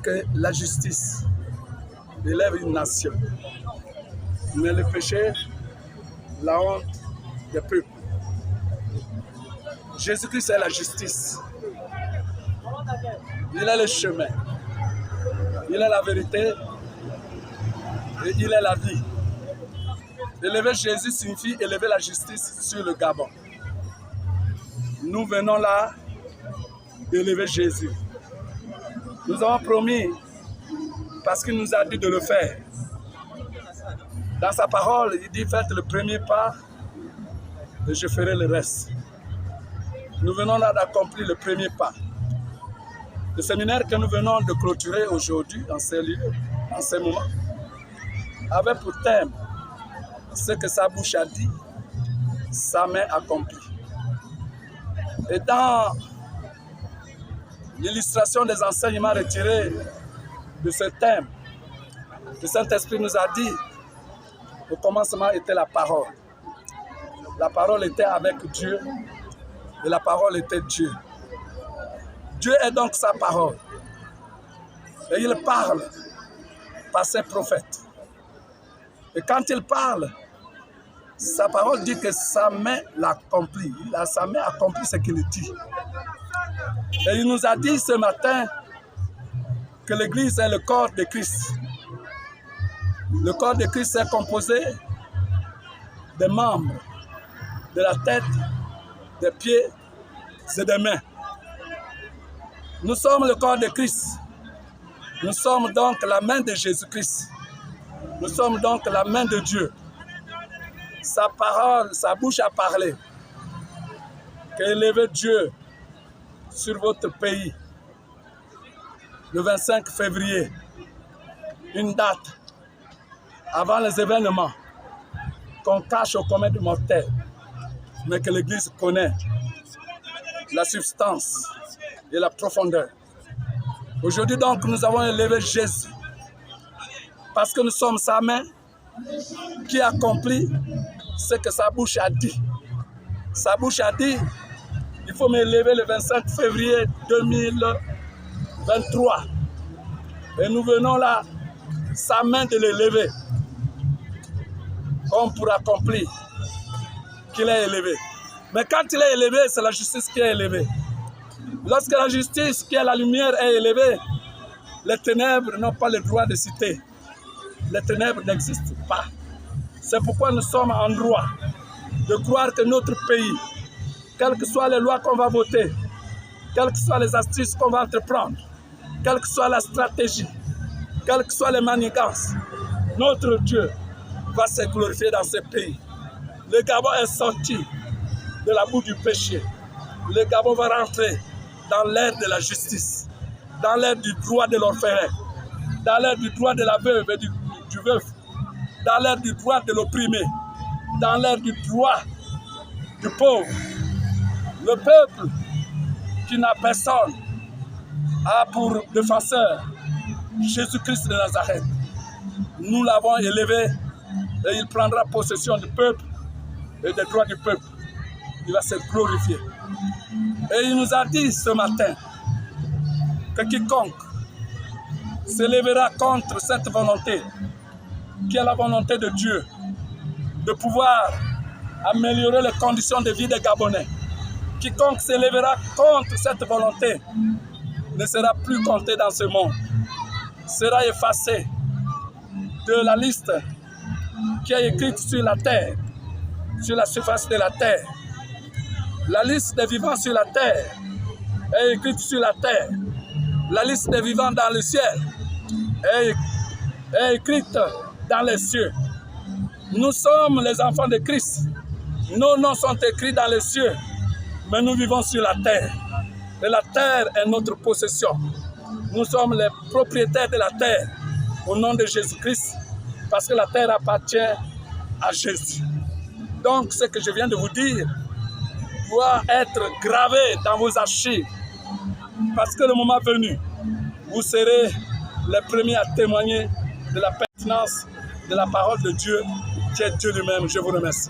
que la justice élève une nation. Mais le péché, la honte des peuples. Jésus-Christ est la justice. Il est le chemin. Il est la vérité. Et il est la vie. Élever Jésus signifie élever la justice sur le Gabon. Nous venons là d'élever Jésus. Nous avons promis, parce qu'il nous a dit de le faire. Dans sa parole, il dit faites le premier pas et je ferai le reste. Nous venons là d'accomplir le premier pas. Le séminaire que nous venons de clôturer aujourd'hui, dans ces lieux, en ces moments, avait pour thème ce que sa bouche a dit, sa main accomplit. Et dans l'illustration des enseignements retirés de ce thème, le Saint-Esprit nous a dit, au commencement était la parole. La parole était avec Dieu et la parole était Dieu. Dieu est donc sa parole. Et il parle par ses prophètes. Et quand il parle, sa parole dit que sa main l'accomplit. Sa main accomplit ce qu'il dit. Et il nous a dit ce matin que l'Église est le corps de Christ. Le corps de Christ est composé des membres, de la tête, des pieds et des mains. Nous sommes le corps de Christ. Nous sommes donc la main de Jésus-Christ. Nous sommes donc la main de Dieu. Sa parole, sa bouche a parlé. Qu'élevez Dieu sur votre pays le 25 février, une date avant les événements qu'on cache au commun du mortel, mais que l'Église connaît la substance et la profondeur. Aujourd'hui donc, nous avons élevé Jésus parce que nous sommes sa main qui accomplit ce que sa bouche a dit. Sa bouche a dit, il faut m'élever le 25 février 2023. Et nous venons là, sa main de l'élever, comme pour accomplir qu'il est élevé. Mais quand il est élevé, c'est la justice qui est élevée. Lorsque la justice, qui est la lumière, est élevée, les ténèbres n'ont pas le droit de citer. Les ténèbres n'existent pas. C'est pourquoi nous sommes en droit de croire que notre pays, quelles que soient les lois qu'on va voter, quelles que soient les astuces qu'on va entreprendre, quelle que soit la stratégie, quelles que soient les manigances, notre Dieu va se glorifier dans ce pays. Le Gabon est sorti de la boue du péché. Le Gabon va rentrer dans l'ère de la justice, dans l'ère du droit de l'orphelin, dans l'ère du droit de la veuve et du veuf, dans l'ère du droit de l'opprimé, dans l'ère du droit du pauvre. Le peuple qui n'a personne a pour défenseur Jésus-Christ de Nazareth. Nous l'avons élevé et il prendra possession du peuple et des droits du peuple. Il va se glorifier. Et il nous a dit ce matin que quiconque s'élèvera contre cette volonté, qui est la volonté de Dieu, de pouvoir améliorer les conditions de vie des Gabonais. Quiconque s'élèvera contre cette volonté ne sera plus compté dans ce monde, sera effacé de la liste qui est écrite sur la terre, sur la surface de la terre. La liste des vivants sur la terre est écrite sur la terre. La liste des vivants dans le ciel est écrite dans les cieux. Nous sommes les enfants de Christ. Nos noms sont écrits dans les cieux, mais nous vivons sur la terre. Et la terre est notre possession. Nous sommes les propriétaires de la terre au nom de Jésus-Christ, parce que la terre appartient à Jésus. Donc, ce que je viens de vous dire doit être gravé dans vos archives, parce que le moment venu, vous serez les premiers à témoigner de la pertinence de la parole de Dieu, qui est Dieu lui-même. Je vous remercie.